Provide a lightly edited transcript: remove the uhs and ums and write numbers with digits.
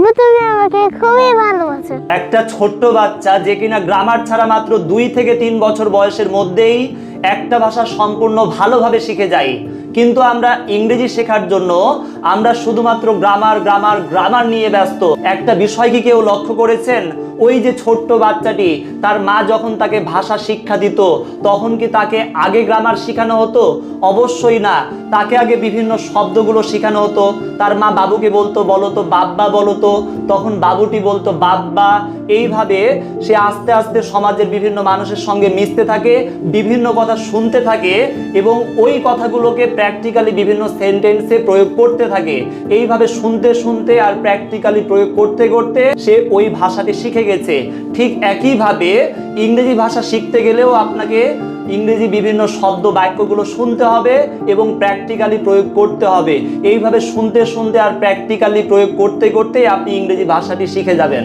বাবু তুমি আমাকে খুবই ভালোবাসো। একটা ছোট্ট বাচ্চা যে কিনা গ্রামার ছাড়া মাত্র 2 থেকে 3 বছর বয়সের মধ্যেই একটা ভাষা সম্পূর্ণ ভালোভাবে শিখে যায়, কিন্তু আমরা ইংরেজি শেখার জন্য আমরা শুধুমাত্র গ্রামার গ্রামার গ্রামার নিয়ে ব্যস্ত। একটা বিষয় কি কেউ লক্ষ্য করেছেন? ওই যে ছোট্ট বাচ্চাটি, তার মা যখন তাকে ভাষা শিক্ষা দিত তখন কি তাকে আগে গ্রামার শেখানো হতো? অবশ্যই না। তাকে আগে বিভিন্ন শব্দগুলো শেখানো হতো। তার মা বাবুকে বলতো, বলো তো বাব্বা বলো তো, তখন বাবুটি বলতো বাব্বা। এইভাবে সে আস্তে আস্তে সমাজের বিভিন্ন মানুষের সঙ্গে মিশতে থাকে, বিভিন্ন কথা শুনতে থাকে এবং ওই কথাগুলোকে প্র্যাকটিক্যালি বিভিন্ন সেন্টেন্সে প্রয়োগ করতে থাকে। এইভাবে শুনতে শুনতে আর প্র্যাকটিক্যালি প্রয়োগ করতে করতে সে ওই ভাষাটি শিখে গেছে। ঠিক একইভাবে ইংরেজি ভাষা শিখতে গেলেও আপনাকে ইংরেজি বিভিন্ন শব্দ বাক্যগুলো শুনতে হবে এবং প্র্যাকটিক্যালি প্রয়োগ করতে হবে। এইভাবে শুনতে শুনতে আর প্র্যাকটিক্যালি প্রয়োগ করতে করতে আপনি ইংরেজি ভাষাটি শিখে যাবেন।